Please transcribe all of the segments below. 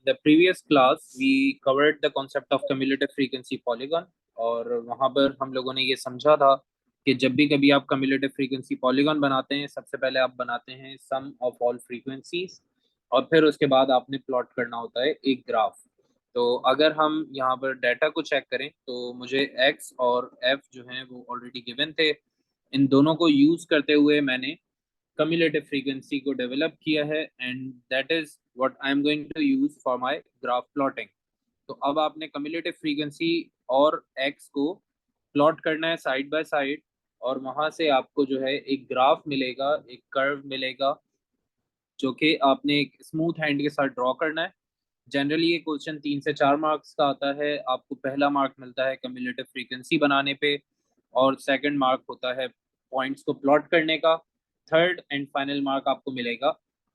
the previous class we covered the concept of cumulative frequency polygon। और वहां पर हम लोगों ने ये समझा था कि जब भी कभी आप cumulative frequency polygon बनाते हैं, सबसे पहले आप बनाते हैं sum of all frequencies, और फिर उसके बाद आपने प्लॉट करना होता है एक ग्राफ। तो अगर हम यहाँ पर डाटा को चेक करें तो मुझे x और f जो हैं वो ऑलरेडी गिवन थे। इन दोनों को यूज करते हुए मैंने cumulative frequency को डेवलप किया है, and that is what I am going to use for my graph plotting. तो अब आपने cumulative frequency और x को प्लॉट करना है साइड बाय साइड, और वहां से आपको जो है एक ग्राफ मिलेगा, एक कर्व मिलेगा, जो कि आपने एक स्मूथ हैंड के साथ ड्रॉ करना है। जनरली ये क्वेश्चन 3 से 4 मार्क्स का आता है। आपको पहला मार्क मिलता है cumulative frequency बनाने पे, और सेकंड मार्क होता है पॉइंट्स को प्लॉट करने का। थर्ड एंड फाइनल मार्क आपको मिलेगा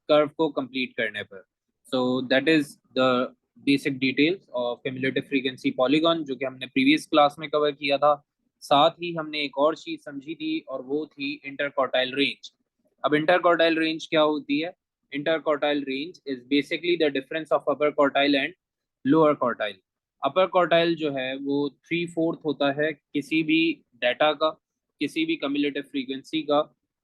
कर्व को कंप्लीट करने पर। So that is the basic details of cumulative frequency polygon, जो कि हमने प्रीवियस क्लास में कवर किया था। साथ ही हमने एक और चीज समझी थी, और वो थी इंटरक्वार्टाइल रेंज। अब इंटरक्वार्टाइल रेंज क्या होती है? Interquartile range is basically the difference of upper quartile and lower quartile। Upper quartile जो है वो 3/4 होता है किसी भी डाटा का, किसी भी cumulative frequency का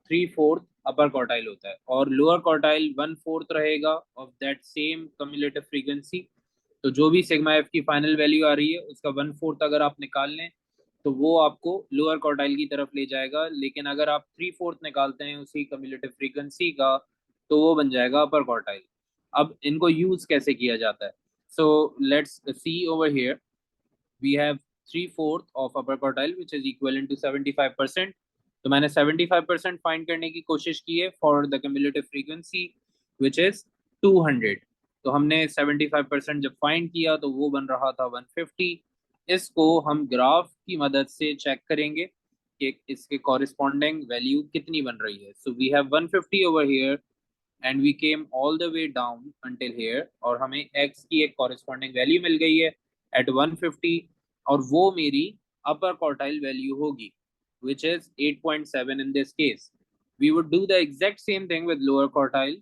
3/4 अपर क्वार्टाइल होता है, और लोअर क्वार्टाइल 1/4 रहेगा of that same cumulative frequency। तो जो भी सिग्मा एफ की फाइनल वैल्यू आ रही है उसका 1/4 अगर आप निकाल लें तो वो आपको लोअर क्वार्टाइल की तरफ ले जाएगा। लेकिन अगर आप 3/4 निकालते हैं उसी cumulative frequency का, तो वो बन जाएगा अपर क्वार्टाइल। अब इनको यूज कैसे किया जाता है? So let's see over here, we have 3/4 of upper quartile which is equal to 75%। तो मैंने 75% फाइंड करने की कोशिश की है for the cumulative frequency which is 200। तो हमने 75% जब फाइंड किया तो वो बन रहा था 150। इसको हम ग्राफ की मदद से चेक करेंगे कि इसके कॉरिस्पॉन्डिंग वैल्यू कितनी बन रही है। So we have 150 over here and we came all the way down until here, और हमें x की एक कॉरेस्पॉन्डिंग वैल्यू मिल गई है एट 150, और वो मेरी अपर क्वार्टाइल वैल्यू होगी which is 8.7 in this case। We would do the exact same thing with lower quartile,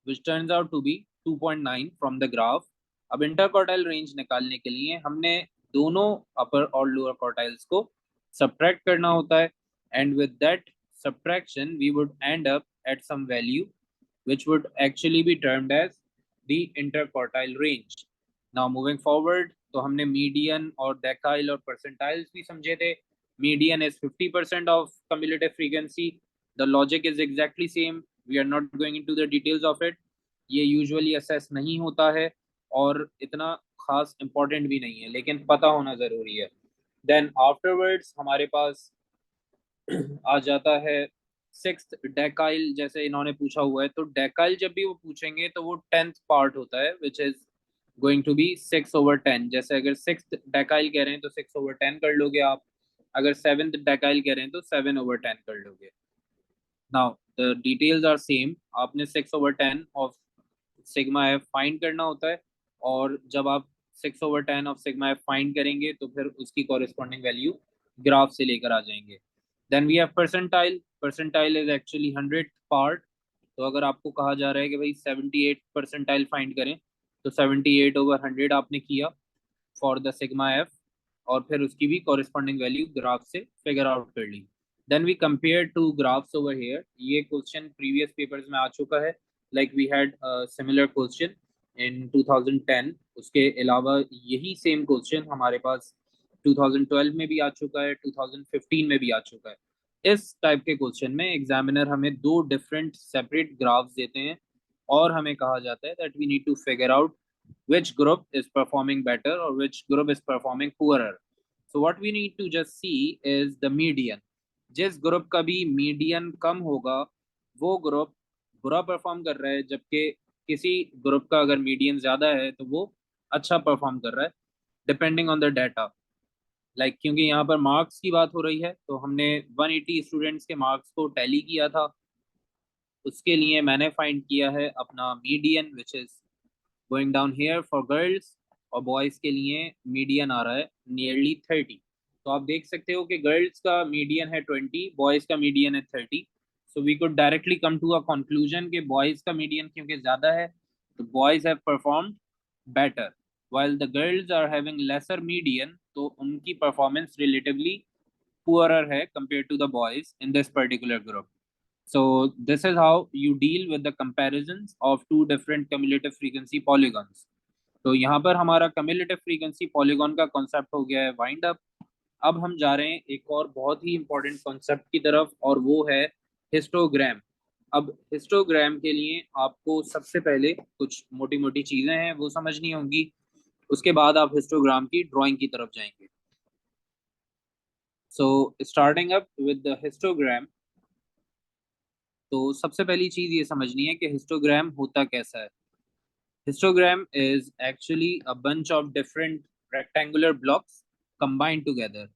which turns out to be 2.9 from the graph। अब इंटरक्वार्टाइल रेंज निकालने के लिए हमने दोनों अपर और लोअर क्वार्टाइल्स को सब्ट्रैक्ट करना होता है, and with that subtraction we would end up at some value which would actually be termed as the interquartile range। Now moving forward, तो हमने मीडियन और डेकाइल और परसेंटाइल्स भी समझे थे। Median is 50% of cumulative frequency। The logic is exactly same। We are not going into the details of it। ये usually assess नहीं होता है और इतना खास इम्पोर्टेंट भी नहीं है, लेकिन पता होना जरूरी है। देन आफ्टरवर्ड्स हमारे पास आ जाता है सिक्स्थ डेकाइल। जैसे इन्होंने पूछा हुआ है, तो डेकाइल जब भी वो पूछेंगे तो वो 10th पार्ट होता है which is going to be 6/10। जैसे अगर सिक्स्थ डेकाइल कह रहे हैं तो 6/10 कर लोगे आप, अगर सेवेंथ डेकाइल कह रहे हैं तो 7/10 कर लोगे। Now the details are same. आपने 6/10 ऑफ सिग्मा एफ फाइंड करना होता है, और जब आप 6/10 ऑफ सिग्मा एफ फाइंड करेंगे तो फिर उसकी कॉरेस्पॉन्डिंग वैल्यू ग्राफ से लेकर आ जाएंगे। Then we have percentile. Percentile is actually 100th part. तो अगर आपको कहा जा रहा है कि भाई 78 परसेंटाइल फाइंड करें, तो 78/100 आपने किया फॉर द सिग्मा एफ, और फिर उसकी भी कॉरेस्पॉन्डिंग वैल्यू ग्राफ से फिगर आउट कर ली। Then we compare two graphs over here. ये क्वेश्चन प्रीवियस पेपर्स में आ चुका है, like we had similar question in 2010। उसके अलावा यही सेम क्वेश्चन हमारे पास 2012 में भी आ चुका है, 2015 में भी आ चुका है। इस टाइप के क्वेश्चन में एग्जामिनर हमें दो डिफरेंट सेपरेट ग्राफ्स देते हैं, और हमें कहा जाता है that we need to figure out which group is performing better or which group is performing poorer। So what we need to just see is the median। जिस ग्रुप का भी मीडियन कम होगा वो ग्रुप बुरा परफॉर्म कर रहा है, जबकि किसी ग्रुप का अगर मीडियन ज्यादा है तो वो अच्छा परफॉर्म कर रहा है, depending on the data. Like क्योंकि यहाँ पर मार्क्स की बात हो रही है, तो हमने 180 स्टूडेंट्स के मार्क्स को टैली किया था। उसके लिए मैंने फाइंड किया है अपना median which is going down here for girls, और बॉयज के लिए मीडियन आ रहा है नियरली 30। तो आप देख सकते हो कि गर्ल्स का मीडियन है 20, बॉयज का मीडियन है 30। So we could directly come to a conclusion कि बॉयज का मीडियन क्योंकि ज्यादा है, तो boys have performed better, while the girls are having lesser median, तो उनकी performance relatively poorer है compared to the boys in this particular group. So this is how you deal with the comparisons of two different cumulative frequency polygons. तो यहाँ पर हमारा cumulative frequency polygon का concept हो गया है wind up. अब हम जा रहे हैं एक और बहुत ही important concept की तरफ, और वो है histogram. अब हिस्टोग्राम के लिए आपको सबसे पहले कुछ मोटी मोटी चीजें हैं वो समझनी होंगी, उसके बाद आप हिस्टोग्राम की ड्राइंग की तरफ जाएंगे. So starting up with the histogram, तो सबसे पहली चीज ये समझनी है कि हिस्टोग्राम होता कैसा है. Histogram is actually a bunch of different rectangular blocks combined together.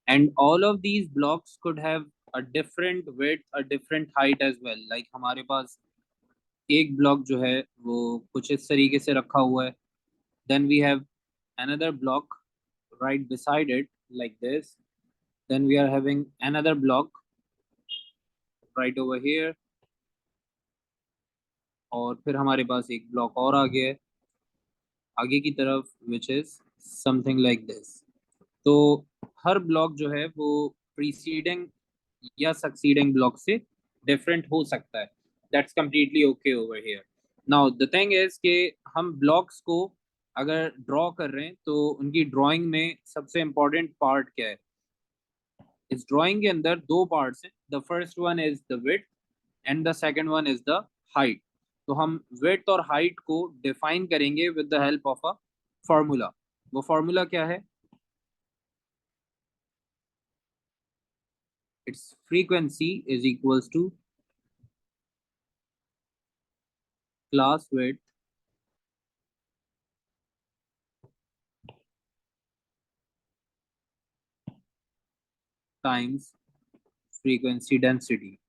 And all of these blocks could have a different width, a different height as well. Like हमारे पास एक ब्लॉक जो है वो कुछ इस तरीके से रखा हुआ है. Then we have another block right beside it like this. Then we are having another block right over here. और फिर हमारे पास एक ब्लॉक और आगे है आगे की तरफ, which is something like this. तो हर ब्लॉक जो है वो प्रीसीडिंग या सक्सीडिंग ब्लॉक से डिफरेंट हो सकता है. That's completely okay over here. Now the thing is कि हम ब्लॉक्स को अगर ड्रॉ कर रहे हैं तो उनकी ड्राइंग में सबसे इम्पोर्टेंट पार्ट क्या है. इस ड्राइंग के अंदर दो पार्ट्स हैं. The first one is the width and the second one is the height. तो हम विड्थ और हाइट को डिफाइन करेंगे with the help of a formula. वो फॉर्मूला क्या है? its frequency is equals to class width times frequency density.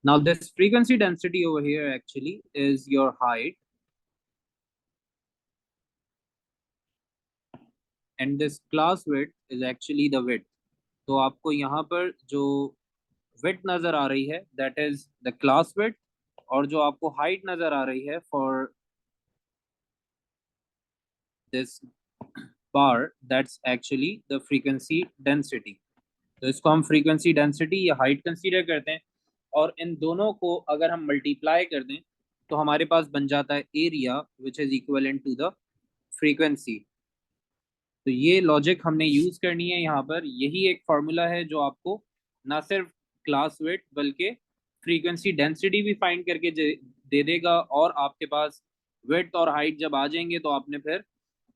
Now this frequency density over here actually is your height, and this class width is actually the width. तो आपको यहाँ पर जो width नजर आ रही है that is the class width, और जो आपको height नजर आ रही है for this bar, that's actually the frequency density. तो इसको हम frequency density या height consider करते हैं, और इन दोनों को अगर हम मल्टीप्लाई कर दें तो हमारे पास बन जाता है area which is equivalent to the frequency. तो ये लॉजिक हमने यूज करनी है यहाँ पर. यही एक फॉर्मूला है जो आपको ना सिर्फ क्लास वेट बल्कि फ्रीक्वेंसी डेंसिटी भी फाइंड करके दे देगा, और आपके पास वेट और हाइट जब आ जाएंगे तो आपने फिर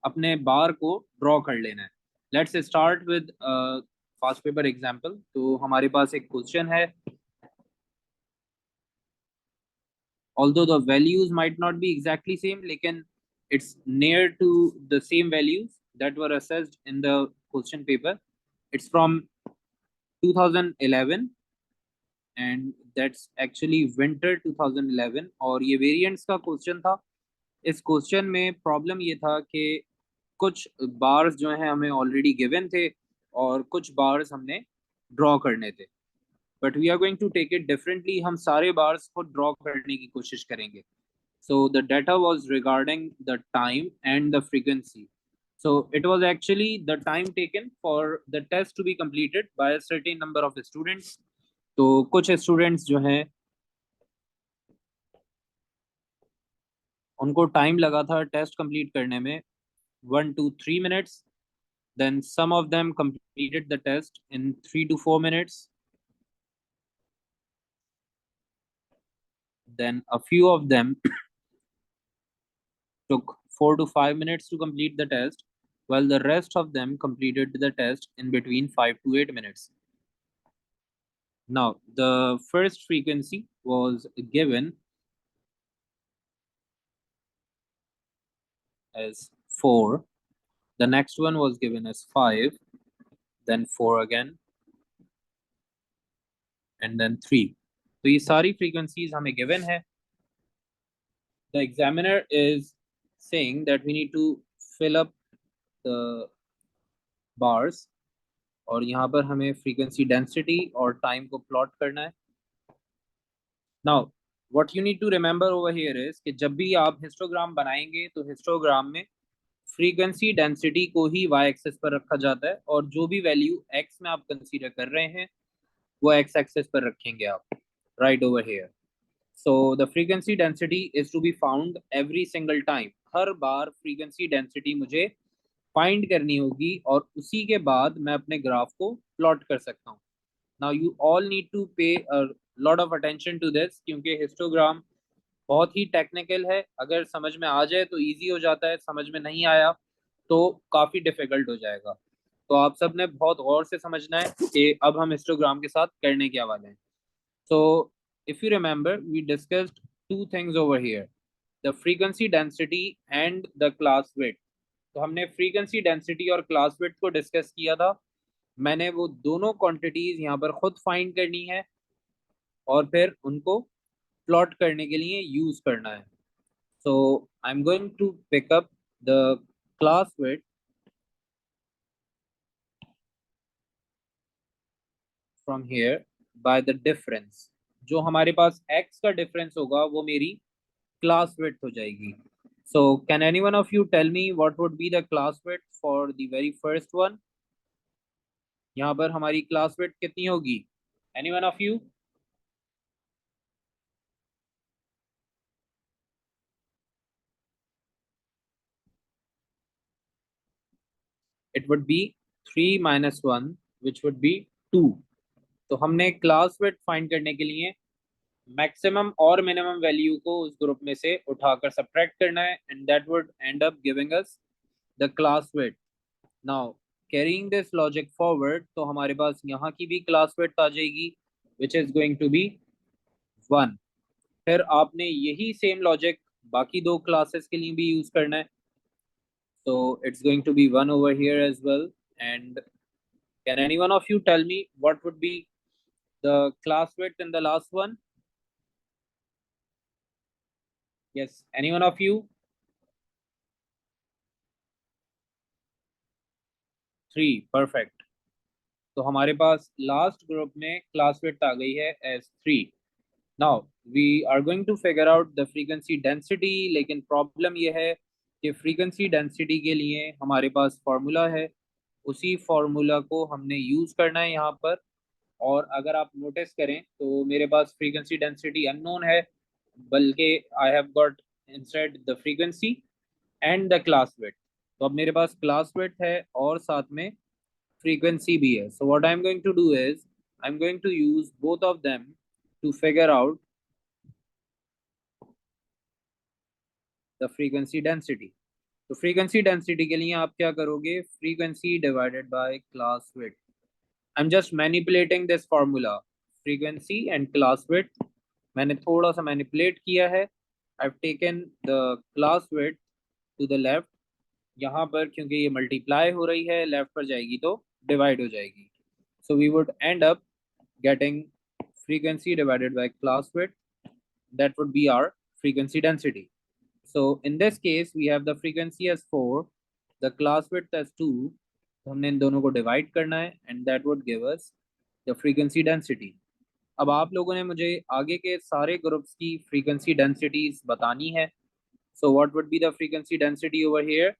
अपने बार को ड्रॉ कर लेना है. Let's start with fast paper example. तो हमारे पास एक क्वेश्चन है. Although the values might not be exactly same, लेकिन it's near to the same values that were assessed in the question paper. It's from 2011 and that's actually winter 2011, और ये variants का question था. इस क्वेश्चन में problem ये था कि कुछ बार्स जो हैं हमें ऑलरेडी गिवन थे और कुछ बार्स हमने ड्रॉ करने थे. But we are going to take it differently. हम सारे बार्स को ड्रॉ करने की कोशिश करेंगे. So the data was regarding the time and the frequency. So it was actually the time taken for the test to be completed by a certain number of students. तो कुछ students जो हैं उनको time लगा था test complete करने में 1 to 3 minutes. Then some of them completed the test in 3 to 4 minutes. Then a few of them took 4 to 5 minutes to complete the test, while the rest of them completed the test in between 5 to 8 minutes. Now, the first frequency was given as 4, The next one was given as 5, then 4 again, and then 3. तो ये सारी frequencies हमें given है. The examiner is saying that we need to fill up the bars, और यहाँ पर हमें frequency density और time को plot करना है. Now, what you need to remember over here is कि जब भी आप हिस्टोग्राम बनाएंगे तो हिस्टोग्राम में फ्रीक्वेंसी डेंसिटी को ही y एक्सिस पर रखा जाता है, और जो भी वैल्यू x में आप कंसीडर कर रहे हैं वो x एक्सिस पर रखेंगे आप, right over here. So the frequency density is to be found every single time. हर बार फ्रीक्वेंसी डेंसिटी मुझे फाइंड करनी होगी और उसी के बाद मैं अपने ग्राफ को प्लॉट कर सकता हूँ. Now you all need to pay a lot of attention to this, क्योंकि हिस्टोग्राम बहुत ही टेक्निकल है. अगर समझ में आ जाए तो इजी हो जाता है, समझ में नहीं आया तो काफ़ी डिफिकल्ट हो जाएगा. तो आप सब ने बहुत गौर से समझना है कि अब हम हिस्टोग्राम के साथ करने क्या वाले हैं. So if you remember we discussed two things over here, the frequency density and the class width. तो हमने फ्रीक्वेंसी डेंसिटी और क्लास विड्थ को डिस्कस किया था. मैंने वो दोनों क्वांटिटीज यहाँ पर खुद फाइंड करनी है और फिर उनको प्लॉट करने के लिए यूज करना है. So I am going to pick up the class width from here by the difference. जो हमारे पास x का डिफरेंस होगा वो मेरी क्लास विड्थ हो जाएगी. So can any one of you tell me what would be the class width for the very first one. यहाँ पर हमारी क्लास विड्थ कितनी होगी? Any one of you? It would be 3 minus 1 which would be 2. तो हमने class width find करने के लिए मैक्सिमम और मिनिमम वैल्यू को उस ग्रुप में से उठाकर सब्ट्रैक्ट करना है, and that would end up giving us the class width. Now carrying this logic forward, तो हमारे पास यहाँ की भी क्लास विड्थ आ जाएगी which is going to be 1. फिर आपने यही सेम लॉजिक बाकी दो क्लासेस के लिए भी यूज करना है. So it's going to be 1 over here as well. And can any one of you tell me what would be the class width in the last one? Yes, any one of you? 3, perfect. तो हमारे पास last group में class width आ गई है as 3. Now we are going to figure out the frequency density. लेकिन problem ये है कि फ्रीक्वेंसी डेंसिटी के लिए हमारे पास फार्मूला है, उसी फार्मूला को हमने यूज करना है यहाँ पर. और अगर आप नोटिस करें तो मेरे पास फ्रीक्वेंसी डेंसिटी अननोन है, बल्कि I have got instead the frequency and the class width. तो अब मेरे पास क्लास विड्थ है और साथ में फ्रीक्वेंसी भी है. So what I am going to do is I am going to use both of them to figure out the frequency density. तो फ्रीक्वेंसी डेंसिटी के लिए आप क्या करोगे? Frequency divided by class width. I am just manipulating this formula, frequency and class width. मैंने थोड़ा सा manipulate किया है. I have taken the class width to the left. यहाँ पर क्योंकि ये मल्टीप्लाई हो रही है, लेफ्ट पर जाएगी तो डिवाइड हो जाएगी. So we would end up getting frequency divided by class width. That would be our frequency density. So in this case we have the frequency as 4, the class width as 2. तो हमने इन दोनों को divide करना है and that would give us the frequency density. अब आप लोगों ने मुझे आगे के सारे ग्रुप्स की फ्रीक्वेंसी डेंसिटीज बतानी है. So what would be the frequency density over here?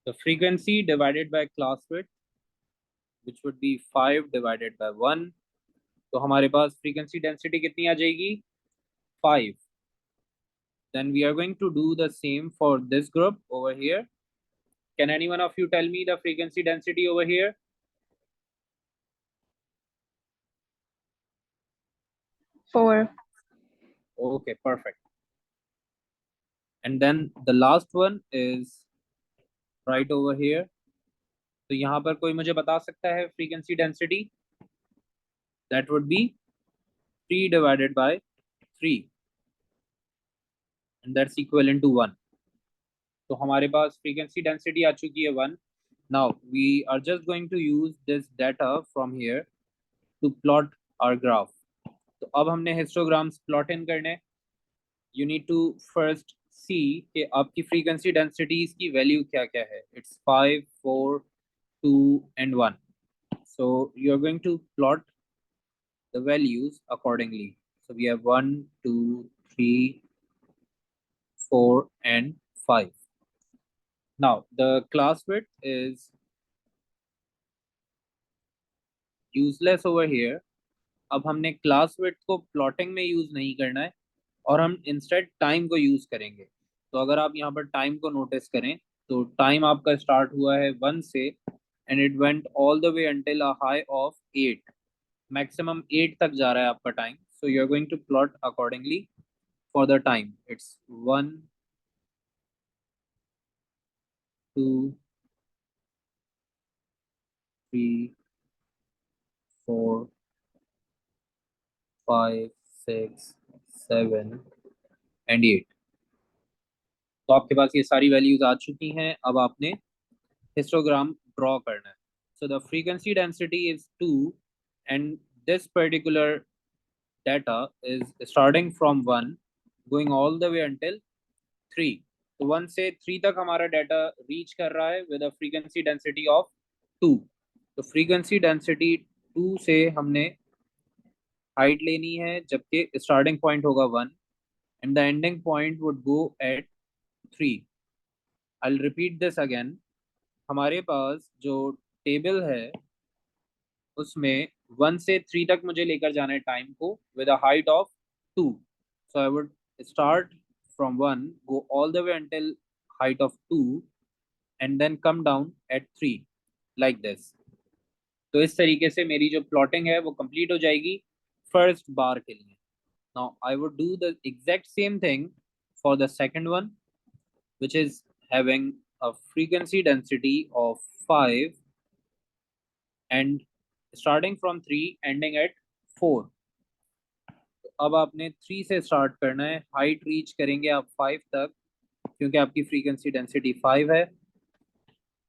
The frequency divided by class width, which would be 5 divided by 1. तो हमारे पास फ्रीक्वेंसी डेंसिटी कितनी आ जाएगी? 5. Then we are going to do the same for this group over here. Can any one of you tell me the frequency density over here? 4. Okay, perfect. And then the last one is right over here. तो यहाँ पर कोई मुझे बता सकता है frequency density? that would be 3 divided by 3 and that's equivalent to 1. तो हमारे पास frequency density आ चुकी है 1. Now we are just going to use this data from here to plot our graph. तो अब हमने histograms plot in करने. You need to first see कि आपकी frequency densities की value क्या क्या है. It's 5, 4, 2 and 1. So you're going to plot the values accordingly. So we have 1, 2, 3, 4 and 5. Now the class width is useless over here. अब हमने class width को plotting में यूज नहीं करना है और हम इंस्टेड टाइम को यूज करेंगे. तो अगर आप यहाँ पर टाइम को नोटिस करें तो टाइम आपका स्टार्ट हुआ है 1 से and it went all the way until a high of 8. Maximum 8 तक जा रहा है आपका time. So you are going to plot accordingly for the time. It's 1, 2, 3, 4, 5, 6, 7 and 8. तो आपके पास ये सारी वैल्यूज आ चुकी हैं. अब आपने हिस्टोग्राम ड्रॉ करना है. सो the frequency density is 2 and this particular data is starting from 1 going all the way until 3. तो 1 से 3 तक हमारा डाटा रीच कर रहा है with a frequency density of 2. तो frequency density 2 से हमने हाइट लेनी है जबकि स्टार्टिंग पॉइंट होगा 1 and the ending point would go at 3. I'll repeat this again. हमारे पास जो टेबल है उसमें 1 से 3 तक मुझे लेकर जाना है टाइम को with a height of 2. So I would start from 1 go all the way until height of 2 and then come down at 3 like this. तो इस तरीके से मेरी जो प्लॉटिंग है वो कंप्लीट हो जाएगी फर्स्ट बार के लिए. Now I would do the exact same thing for the second one which is having a frequency density of 5 and starting from 3 ending at 4. तो अब आपने 3 से स्टार्ट करना है. हाइट रीच करेंगे आप 5 तक क्योंकि आपकी फ्रीक्वेंसी डेंसिटी 5 है.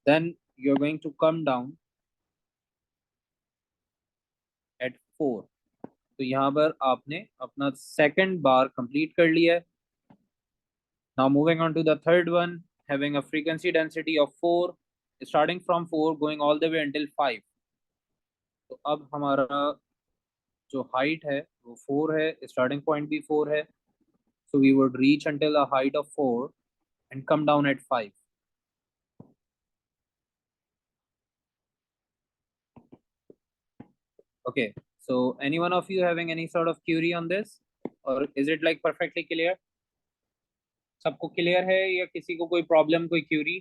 Then you are going to come down at 4. तो यहाँ पर आपने अपना सेकंड बार कंप्लीट कर लिया है. Now moving on to the third one having a frequency density of 4 starting from 4 going all the way until 5. तो अब हमारा जो हाइट है वो 4 है, स्टार्टिंग पॉइंट भी 4 है. So we would reach until a height of 4 and come down at 5. Okay, so any one of you having any sort of query on this or is it like perfectly clear? सबको clear है या किसी को कोई problem कोई Curie?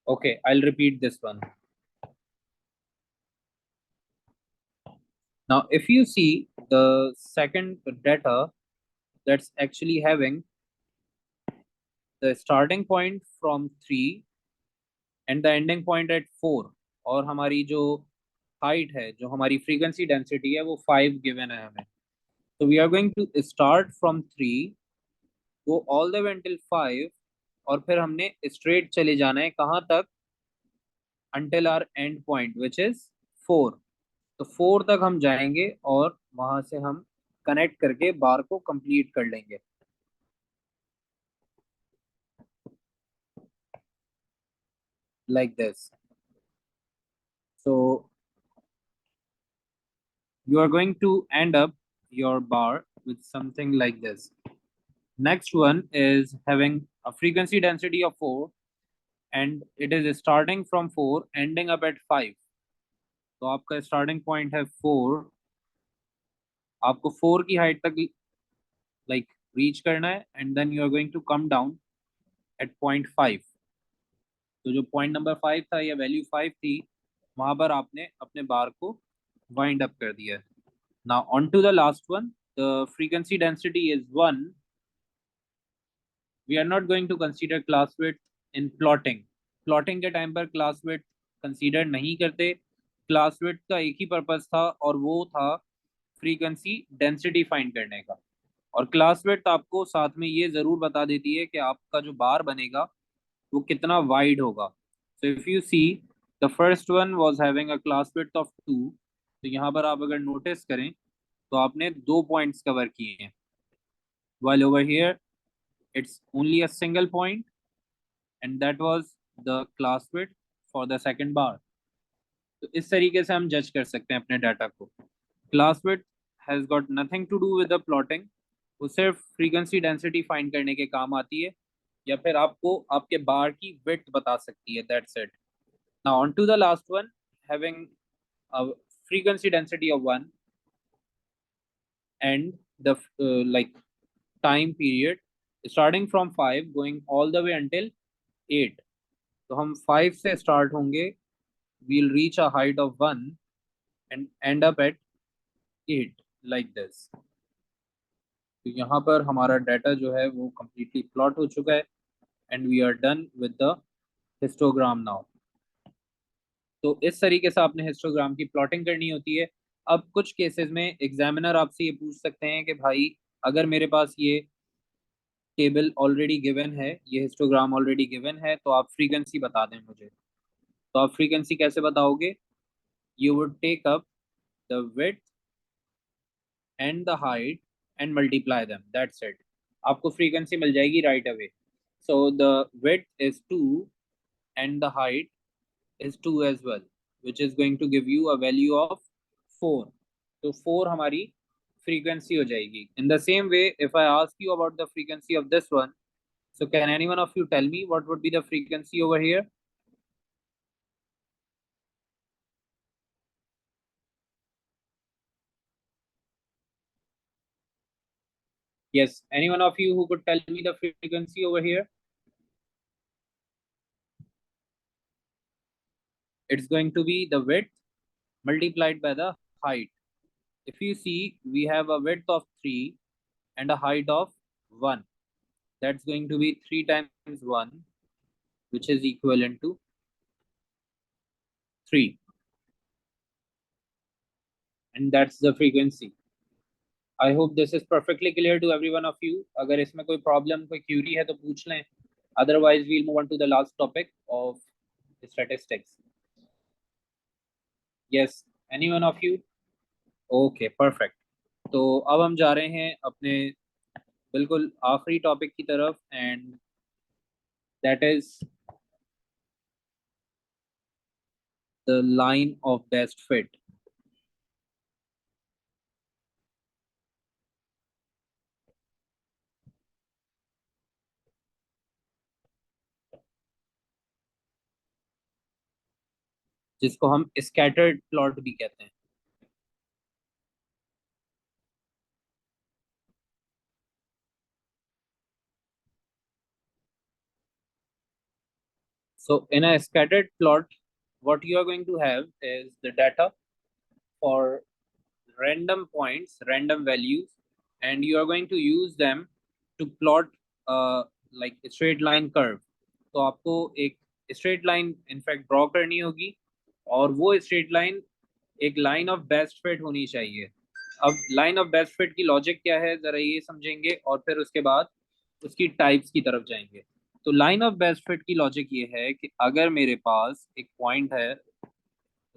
Okay, I'll repeat this one. Now if you see the second data that's actually having the starting point from 3 and the ending point at 4 और हमारी जो हाइट है जो हमारी फ्रीक्वेंसी डेंसिटी है वो 5 गिवन है हमें. तो we are going to start from 3 go all the way until 5 और फिर हमने स्ट्रेट चले जाना है कहाँ तक? Until our and point which is 4. तो 4 तक हम जाएंगे और वहां से हम कनेक्ट करके बार को कंप्लीट कर लेंगे. Like this. So you are going to end up your bar with something like this. Next one is having a frequency density of 4 and it is starting from 4 ending up at 5. तो आपका starting point है 4. आपको 4 की height तक like reach करना है and then you are going to come down at point 5. तो जो पॉइंट नंबर 5 था या वैल्यू 5 थी वहां पर आपने अपने बार को वाइंड अप कर दिया है. Now on to the last one. The frequency density is 1. We are not going to consider class width in plotting. Plotting के टाइम पर क्लास विड्थ कंसीडर नहीं करते। क्लास विड्थ का एक ही पर्पस था और वो था फ्रीक्वेंसी डेंसिटी फाइंड करने का। और क्लास विड्थ आपको साथ में ये जरूर बता देती है कि आपका जो बार बनेगा वो कितना वाइड होगा। So if you see the first one was having a class width of 2, तो यहाँ पर आप अगर नोटिस करें तो आपने 2 पॉइंट्स कवर किए हैं, while over here it's only a single point, and that was the class width for the second bar. तो इस तरीके से हम जज कर सकते हैं अपने डाटा को। Class width has got nothing to do with the plotting, वो सिर्फ फ्रीक्वेंसी डेंसिटी फाइंड करने के काम आती है, या फिर आपको आपके बार की विड्थ बता सकती है। That's it. Now on to the last one, having a frequency density of 1 and the like time period starting from 5 going all the way until 8। तो हम 5 से स्टार्ट होंगे, we'll reach a height of 1 and end up at 8 like this। तो यहाँ पर हमारा data जो है वो completely प्लॉट हो चुका है and we are done with the histogram now। तो इस तरीके से आपने हिस्टोग्राम की प्लॉटिंग करनी होती है। अब कुछ केसेस में एग्जामिनर आपसे ये पूछ सकते हैं कि भाई अगर मेरे पास ये टेबल ऑलरेडी गिवन है, ये हिस्टोग्राम ऑलरेडी गिवन है, तो आप फ्रीक्वेंसी बता दें मुझे। तो आप फ्रीक्वेंसी कैसे बताओगे? You would take up the width and the height and multiply them, that's it. आपको फ्रीक्वेंसी मिल जाएगी right away. So the width is 2 and the height is 2 as well, which is going to give you a value of 4। तो 4 हमारी frequency हो जाएगी। In the same way, if I ask you about the frequency of this one, so can anyone of you tell me what would be the frequency over here? Yes, anyone of you who could tell me the frequency over here? It's going to be the width multiplied by the height. If you see, we have a width of 3 and a height of 1. That's going to be 3 times 1, which is equivalent to 3. And that's the frequency। I hope this is perfectly clear to every one of you. अगर इसमें कोई problem कोई Curie है तो पूछ लें, otherwise we'll move on to the last topic of statistics. Yes, any one of you? Okay, perfect. तो अब हम जा रहे हैं अपने बिल्कुल आखिरी टॉपिक की तरफ, and that is the line of best fit. जिसको हम स्कैटर्ड प्लॉट भी कहते हैं। So in a scattered plot, what you are going to have is the data for random points, random values, and you are going to use them to plot like a straight line curve। तो आपको एक straight line in fact draw करनी होगी, और वो straight line एक line of best fit होनी चाहिए। अब लाइन ऑफ बेस्ट फिट की लॉजिक क्या है, जरा ये समझेंगे और फिर उसके बाद उसकी टाइप्स की तरफ जाएंगे। तो लाइन ऑफ बेस्ट फिट की लॉजिक ये है कि अगर मेरे पास एक पॉइंट है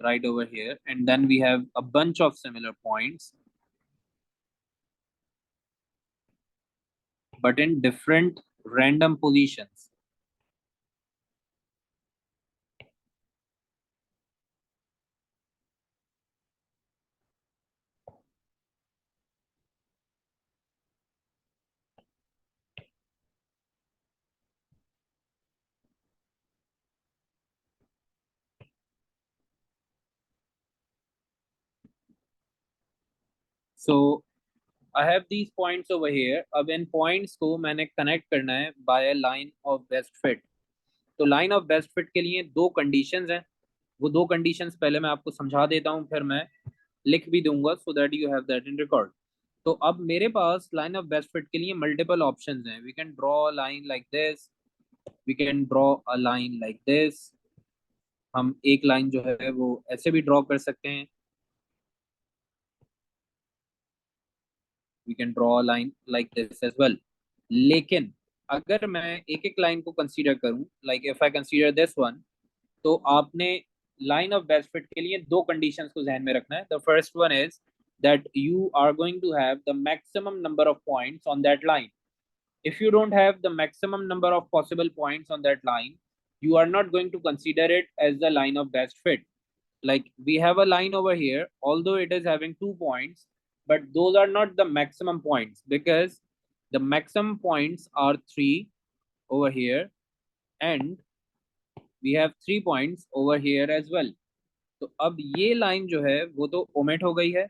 right over here, and then we have a bunch of similar points but in different random positions। so I have these points over here। अब इन points को मैंने कनेक्ट करना है by a line of best fit। तो line of best fit के लिए दो conditions हैं। वो दो कंडीशंस पहले मैं आपको समझा देता हूँ, फिर मैं लिख भी दूंगा so that you have that in record. तो अब मेरे पास लाइन ऑफ बेस्ट फिट के लिए मल्टीपल ऑप्शंस हैं। We can draw line like this, we can draw a line like this. हम एक लाइन जो है वो ऐसे भी ड्रॉ कर सकते हैं। We can draw a line like this as well. लेकिन अगर मैं एक एक लाइन को कंसीडर करूं, like if I consider this one, तो आपने लाइन ऑफ बेस्ट फिट के लिए दो कंडीशंस को ध्यान में रखना है। The first one is that you are going to have the maximum number of points on that line. If you don't have the maximum number of possible points on that line, you are not going to consider it as the line of best fit. Like we have a line over here, although it is having 2 points, but those are not the maximum points, because the maximum points are 3 over here, and we have 3 points over here as well. तो अब ये line जो है वो तो omit हो गई है,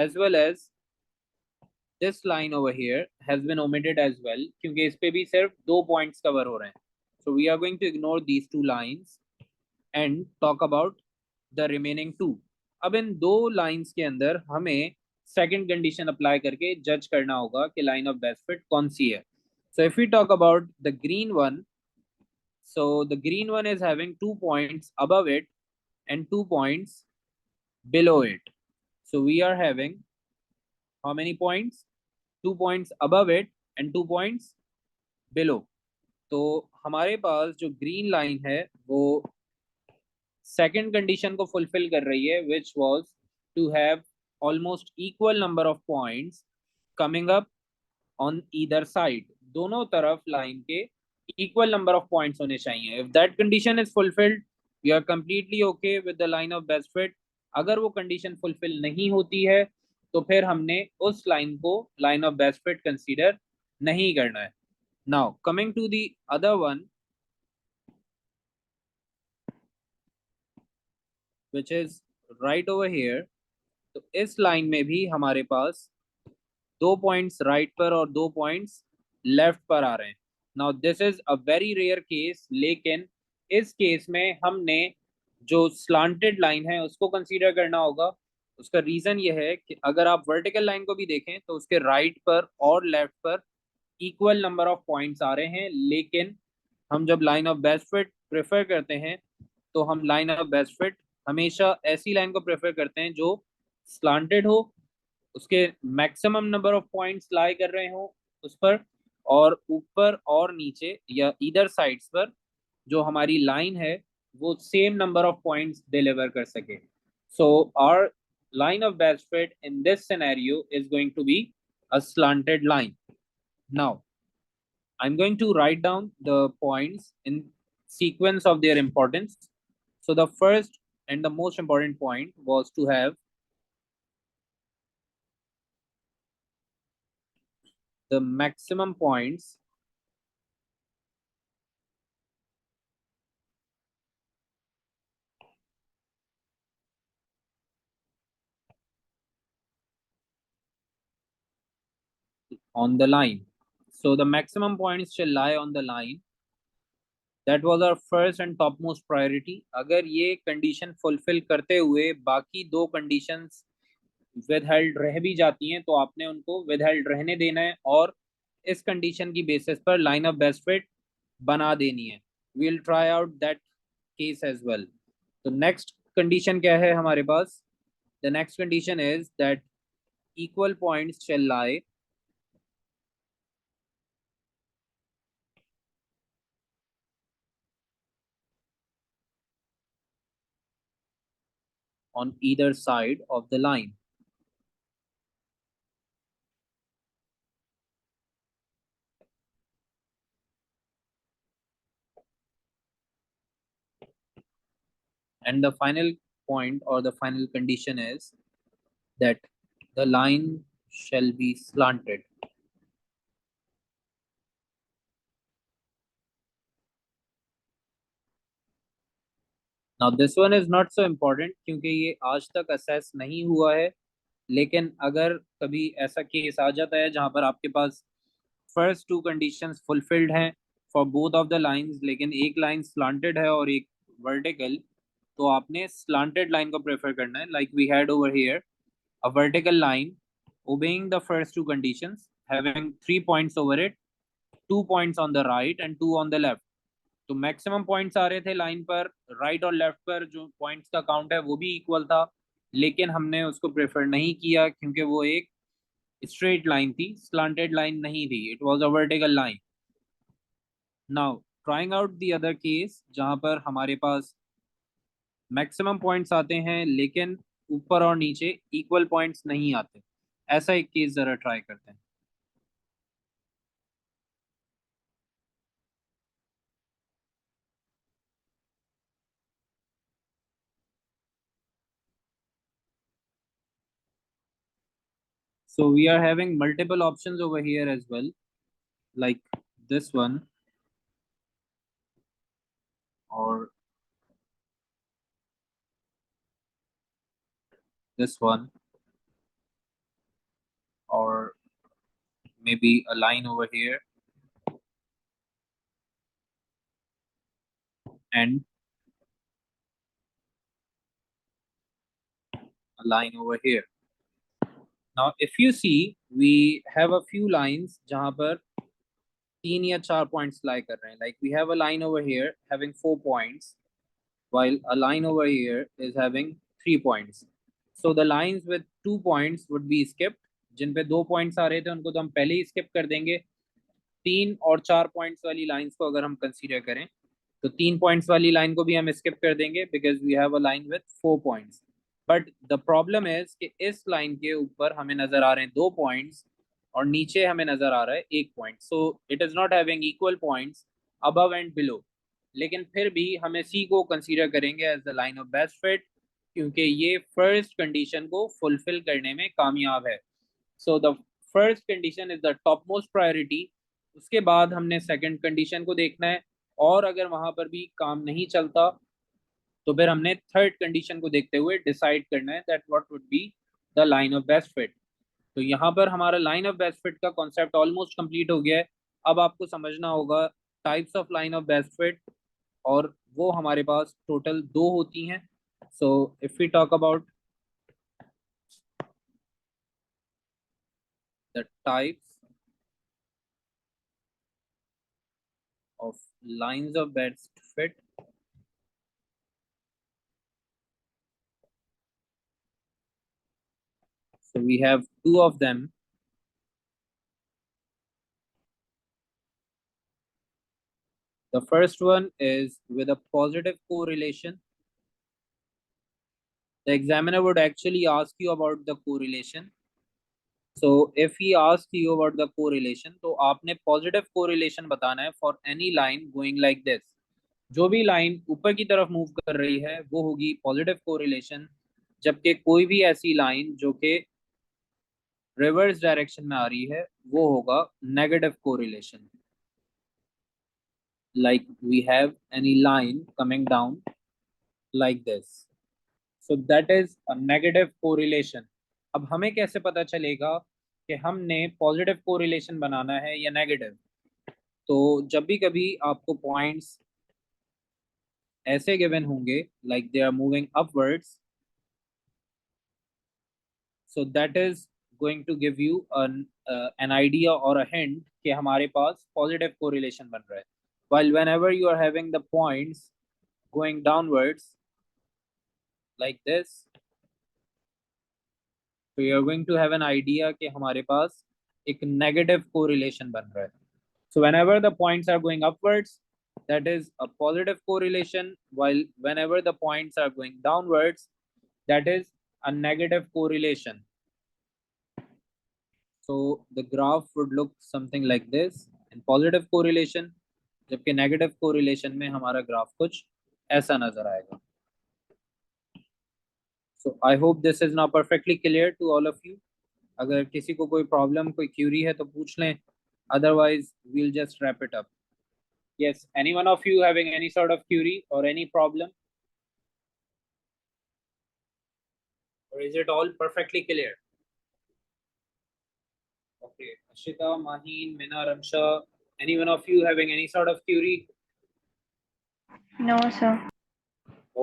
as well as this line over here has been omitted as well, क्योंकि इस पे भी सिर्फ 2 points कवर हो रहे हैं. So we are going to ignore these two lines and talk about the remaining two. अब इन दो लाइंस के अंदर हमें सेकंड कंडीशन अप्लाई करके जज करना होगा कि लाइन ऑफ बेस्ट फिट कौन सी है. So if we talk about the green one, so the green one is having 2 points above it and 2 points below it. So we are having how many points? 2 points above it and 2 points below. तो हमारे पास जो green line है वो second condition को fulfil कर रही है, which was to have almost equal number of points coming up on either side. दोनों तरफ लाइन के इक्वल नंबर ऑफ पॉइंट्स होने चाहिए. If that condition is fulfilled, we are completely okay with the line of best fit. अगर वो condition fulfil नहीं होती है तो फिर हमने उस लाइन को line of best fit consider नहीं करना है. Now coming to the other one, which is right over here. तो इस लाइन में भी हमारे पास 2 पॉइंट्स राइट पर और 2 पॉइंट्स लेफ्ट पर आ रहे हैं. Now this is a very rare case, लेकिन इस केस में हमने जो स्लांटेड लाइन है उसको कंसीडर करना होगा. उसका रीजन ये है कि अगर आप वर्टिकल लाइन को भी देखें तो उसके राइट पर और लेफ्ट पर इक्वल नंबर ऑफ पॉइंट्स आ रहे हैं, लेकिन हम जब line of best fit prefer करते हैं तो हम लाइन ऑफ बेस्ट फिट हमेशा ऐसी लाइन को प्रेफर करते हैं जो स्लांटेड हो, उसके मैक्सिमम नंबर ऑफ पॉइंट्स लाई कर रहे हो उस पर, और ऊपर और नीचे या इधर साइड्स पर जो हमारी लाइन है वो same number of points deliver कर सके. So our line of best fit in this scenario is going to be a slanted line. Now I'm going to write down the points in sequence of their importance. So the first and the most important point was to have the maximum points on the line. So the maximum points shall lie on the line. That was our first and topmost priority. अगर ये condition fulfill करते हुए बाकी दो conditions withheld रह भी जाती हैं तो आपने उनको withheld रहने देना है और इस condition की basis पर line of best fit बना देनी है. We'll try out that case as well. तो next condition क्या है हमारे पास? The next condition is that equal points shall lie on either side of the line. And the final point or the final condition is that the line shall be slanted. Now this one is not so important क्योंकि ये आज तक assess नहीं हुआ है, लेकिन अगर कभी ऐसा केस आ जाता है जहां पर आपके पास फर्स्ट टू कंडीशंस फुलफिल्ड हैं for both of the lines, लेकिन एक लाइन स्लांटेड है और एक वर्टिकल, तो आपने स्लांटेड लाइन को प्रेफर करना है. Like we had over here a vertical line obeying the first two conditions, having 3 points over it, 2 points on the right and 2 on the left. तो maximum points आ रहे थे line पर, right और left पर जो points का count है वो भी इक्वल था, लेकिन हमने उसको प्रेफर नहीं किया क्योंकि वो एक स्ट्रेट लाइन थी, स्लांटेड लाइन नहीं थी, it was a vertical line. Now trying out the other case जहां पर हमारे पास मैक्सिमम पॉइंट्स आते हैं लेकिन ऊपर और नीचे इक्वल पॉइंट्स नहीं आते, ऐसा एक केस जरा ट्राई करते हैं। So we are having multiple options over here as well, like this one or this one, or maybe a line over here and a line over here. Now if you see, we have a few lines जहाँ पर 3 या 4 points lie कर रहे हैं, like we have a line over here having 4 points while a line over here is having 3 points. So the lines with 2 points would be skipped, जिन पे 2 points आ रहे थे उनको तो हम पहले ही skip कर देंगे। 3 और 4 पॉइंट्स वाली लाइंस को अगर हम कंसीडर करें तो 3 पॉइंट्स वाली लाइन को भी हम स्किप कर देंगे because we have a line with 4 points. But the problem is कि इस लाइन के ऊपर हमें नजर आ रहे हैं 2 पॉइंट्स और नीचे हमें नजर आ रहा है 1 point, so it is not having equal points above and below. लेकिन फिर भी हमें सी को कंसीडर करेंगे as the line of best fit क्योंकि ये फर्स्ट कंडीशन को फुलफिल करने में कामयाब है। So the first condition is the top most priority. उसके बाद हमने सेकंड कंडीशन को देखना है, और अगर वहां पर भी काम नहीं चलता तो फिर हमने थर्ड कंडीशन को देखते हुए डिसाइड करना है that what would be the line of best fit. तो यहाँ पर हमारा लाइन ऑफ बेस्ट फिट का कॉन्सेप्ट ऑलमोस्ट कंप्लीट हो गया है। अब आपको समझना होगा types of line of best fit, और वो हमारे पास टोटल 2 होती हैं। So if we talk about the types of lines of best fit, so we have two of them. The first one is with a positive correlation. The examiner would actually ask you about the correlation. So if he asks you about the correlation, तो आपने positive correlation बताना है for any line going like this. जो भी line ऊपर की तरफ move कर रही है वो होगी पॉजिटिव कोरिलेशन, जबकि कोई भी ऐसी लाइन जो कि रिवर्स डायरेक्शन में आ रही है वो होगा negative correlation. Like we have any line coming down like this, so that is a negative correlation. अब हमें कैसे पता चलेगा कि हमने पॉजिटिव कोरिलेशन बनाना है या नेगेटिव? तो जब भी कभी आपको पॉइंट्स ऐसे गिवन होंगे like they are moving upwards, so that is going to give you an idea or a hint कि हमारे पास पॉजिटिव कोरिलेशन बन रहा है। while whenever you are having the points going downwards like this, तो you are going to have an idea कि हमारे पास एक नेगेटिव कोरिलेशन बन रहा है। So whenever the points are going upwards that is a positive correlation, while whenever the points are going downwards that is a negative correlation. So the graph would look something like this in positive correlation, जबकि negative correlation में हमारा graph कुछ ऐसा नजर आएगा। So I hope this is now perfectly clear to all of you. अगर किसी को कोई प्रॉब्लम कोई क्यूरी है तो पूछ लें, otherwise we'll just wrap it up. Yes, any one of you having any sort of query or any problem, or is it all perfectly clear? Okay, Ashita, Maheen, Mina, Ramsha, any one of you having any sort of query? No, sir.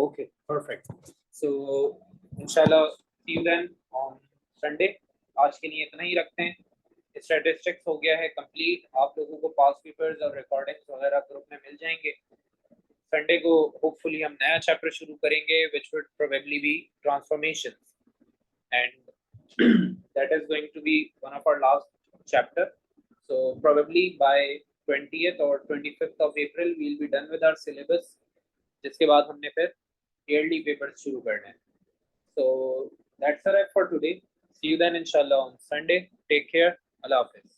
Okay, perfect. So inshallah see you then on Sunday. आज के लिए इतना ही रखते हैं। Statistics हो गया है complete, आप लोगों को पास पेपर्स और रिकॉर्डिंग्स वगैरह ग्रुप में मिल जाएंगे। संडे को होपफुली हम नया चैप्टर शुरू करेंगे which would probably be transformations, and that is going to be one of our last chapter. So probably by 20th or 25th of April we'll be done with our syllabus, जिसके बाद हमने फिर yearly papers शुरू करने हैं. So that's all right for today. See you then inshallah on Sunday. Take care. Allah Hafiz.